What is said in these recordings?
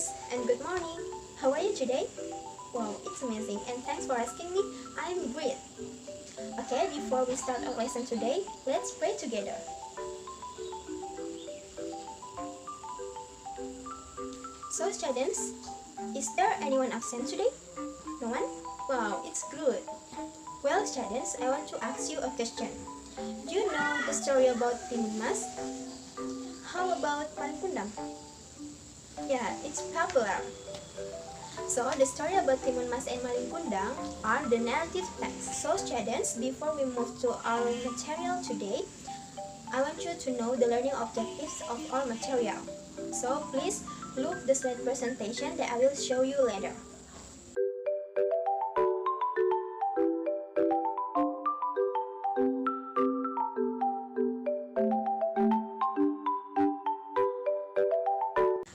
students, and good morning. How are you today? Wow, it's amazing, and thanks for asking me. I'm great. Okay, before we start our lesson today, let's pray together. So students, is there anyone absent today? No one? Wow, it's good. Well students, I want to ask you a question. Do you know the story about Timun Mas? How about Paling? Yeah, it's popular. So the story about Timun Mas and Malin Kundang are the narrative texts. So students, before we move to our material today, I want you to know the learning objectives of our material. So please look the slide presentation that I will show you later.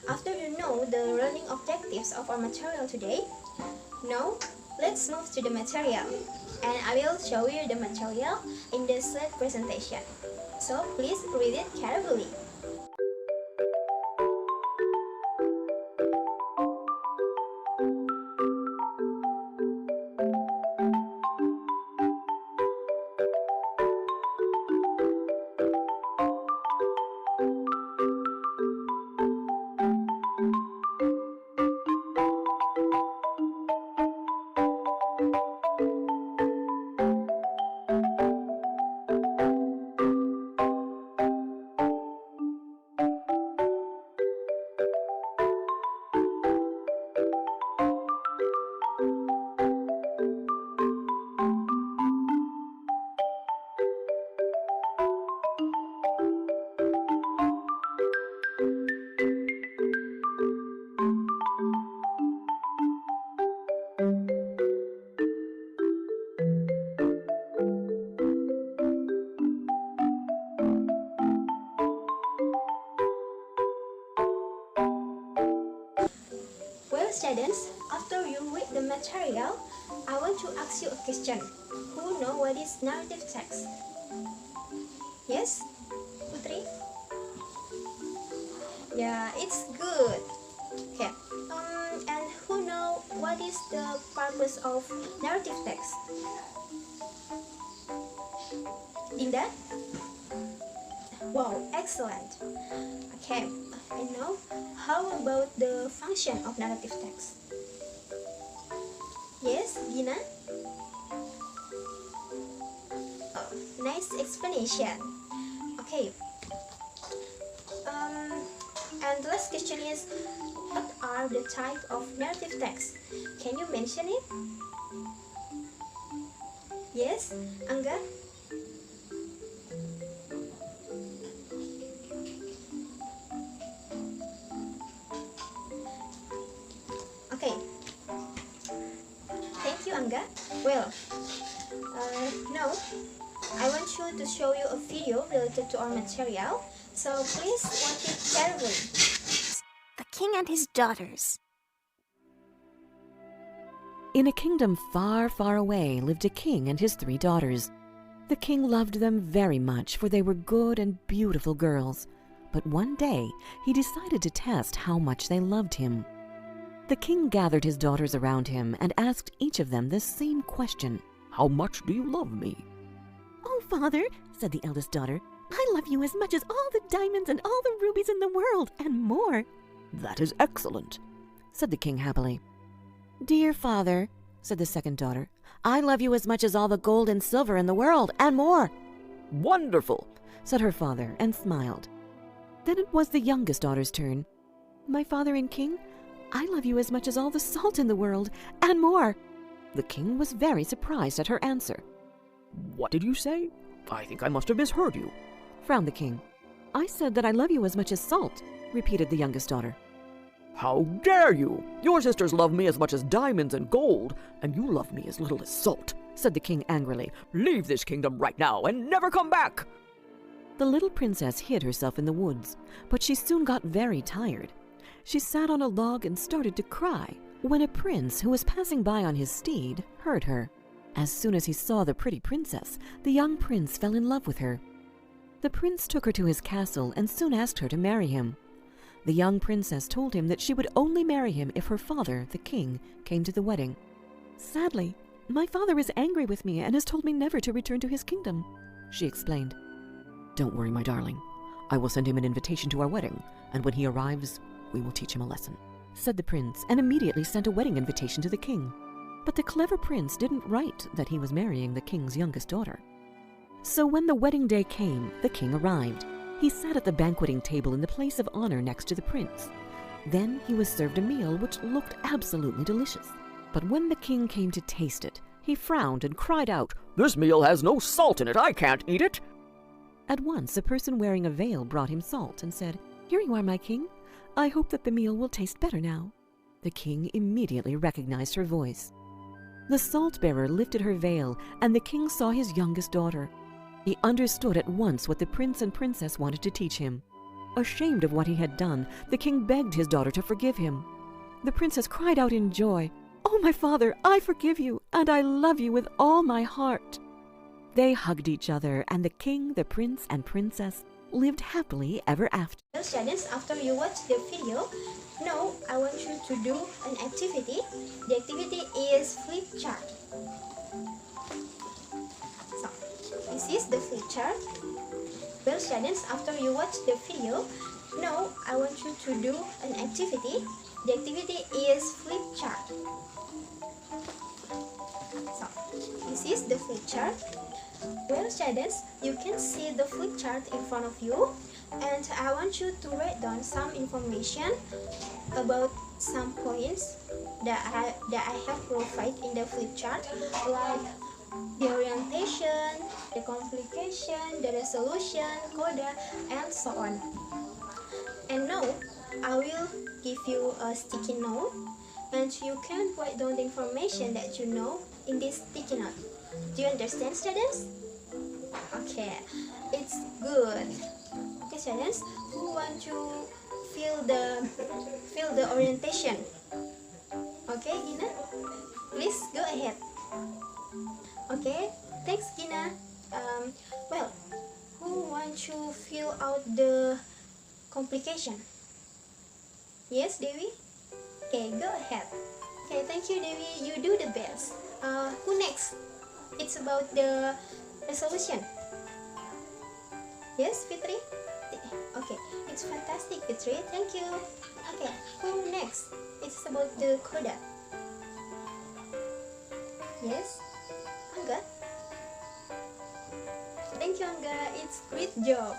After you know the learning objectives of our material today, now let's move to the material, and I will show you the material in the slide presentation. So please read it carefully. Well students, after you read the material, I want to ask you a question. Who know what is narrative text? Yes? Putri? Yeah, it's good. Okay. And who know what is the purpose of narrative text? Dinda? Wow, excellent. Okay, I know. How about the function of narrative text? Yes, Gina? Oh, nice explanation. Okay. And the last question is, what are the type of narrative text? Can you mention it? Yes, Angga? Okay. Thank you, Angga. Well, now I want you to show you a video related to our material. So please watch it carefully. The king and his daughters. In a kingdom far, far away lived a king and his 3 daughters. The king loved them very much, for they were good and beautiful girls. But one day he decided to test how much they loved him. The king gathered his daughters around him and asked each of them the same question. How much do you love me? Oh, father, said the eldest daughter, I love you as much as all the diamonds and all the rubies in the world, and more. That is excellent, said the king happily. Dear father, said the second daughter, I love you as much as all the gold and silver in the world, and more. Wonderful, said her father, and smiled. Then it was the youngest daughter's turn. My father and king, I love you as much as all the salt in the world, and more. The king was very surprised at her answer. What did you say? I think I must have misheard you, frowned the king. I said that I love you as much as salt, repeated the youngest daughter. How dare you! Your sisters love me as much as diamonds and gold, and you love me as little as salt, said the king angrily. Leave this kingdom right now and never come back! The little princess hid herself in the woods, but she soon got very tired. She sat on a log and started to cry, when a prince who was passing by on his steed heard her. As soon as he saw the pretty princess, the young prince fell in love with her. The prince took her to his castle and soon asked her to marry him. The young princess told him that she would only marry him if her father, the king, came to the wedding. "Sadly, my father is angry with me and has told me never to return to his kingdom," she explained. Don't worry, my darling. I will send him an invitation to our wedding, and when he arrives, we will teach him a lesson," said the prince, and immediately sent a wedding invitation to the king. But the clever prince didn't write that he was marrying the king's youngest daughter. So when the wedding day came, the king arrived. He sat at the banqueting table in the place of honor next to the prince. Then he was served a meal which looked absolutely delicious. But when the king came to taste it, he frowned and cried out, "This meal has no salt in it. I can't eat it." At once a person wearing a veil brought him salt and said, "Here you are, my king. I hope that the meal will taste better now." The king immediately recognized her voice. The salt-bearer lifted her veil, and the king saw his youngest daughter. He understood at once what the prince and princess wanted to teach him. Ashamed of what he had done, the king begged his daughter to forgive him. The princess cried out in joy, "Oh, my father, I forgive you, and I love you with all my heart." They hugged each other, and the king, the prince, and princess lived happily ever after. Well, students, after you watch the video, now I want you to do an activity. The activity is flip chart. So, this is the flip chart. Well, students, after you watch the video, now I want you to do an activity. The activity is flip chart. So, this is the flip chart. Well, students, you can see the flip chart in front of you, and I want you to write down some information about some points that I have provided in the flip chart, like the orientation, the complication, the resolution, coda, and so on. And now I will give you a sticky note, and you can write down the information that you know in this sticky note. Do you understand, students? Okay, it's good. Okay, students, who want to feel the orientation? Okay, Gina, please go ahead. Okay, thanks, Gina. Well, who want to fill out the complication? Yes, Devi? Okay, go ahead. Okay, thank you, Devi. You do the best. Who next? It's about the resolution. Yes, Fitri? Okay, it's fantastic, Fitri. Thank you. Okay, who next? It's about the coda. Yes, Angga? Thank you, Angga. It's great job.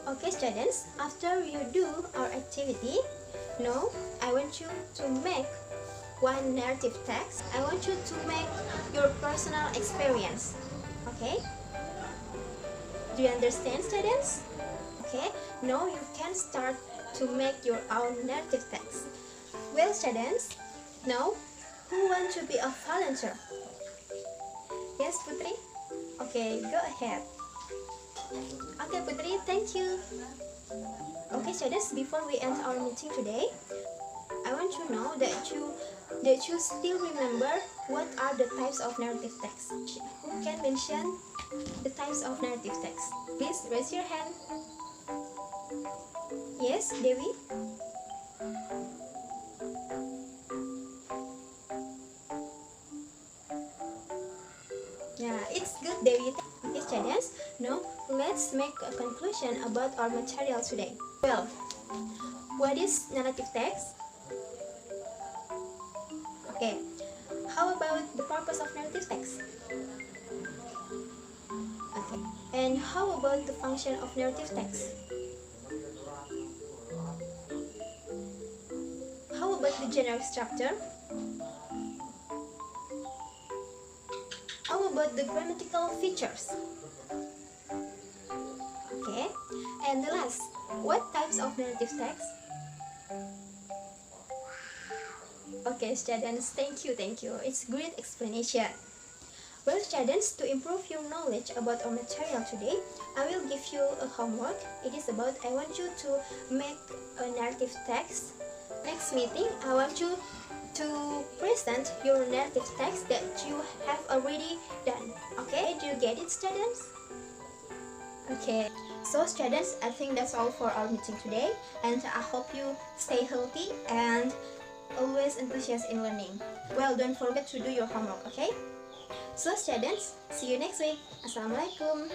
Okay, students, after you do our activity, now I want you to make one narrative text. I want you to make your personal experience. Okay? Do you understand, students? Okay, now you can start to make your own narrative text. Well, students, now who wants to be a volunteer? Yes, Putri? Okay, go ahead. Okay, Putri, thank you. Okay, students, before we end our meeting today, I want you to know that you still remember what are the types of narrative text. Who can mention the types of narrative text? Please raise your hand. Yes, Devi? Yeah, it's good, Devi. Okay, students, now let's make a conclusion about our material today. Well, what is narrative text? Okay, how about the purpose of narrative text? Okay, and how about the function of narrative text? How about the general structure? How about the grammatical features? Okay, and the last, what types of narrative text? Okay, students, thank you. It's great explanation. Well, students, to improve your knowledge about our material today, I will give you a homework. It is about, I want you to make a narrative text. Next meeting, I want you to present your narrative text that you have already done. Okay, do you get it, students? Okay, so students, I think that's all for our meeting today, and I hope you stay healthy and always enthusiastic in learning. Well, don't forget to do your homework, okay? So students, see you next week. Assalamualaikum.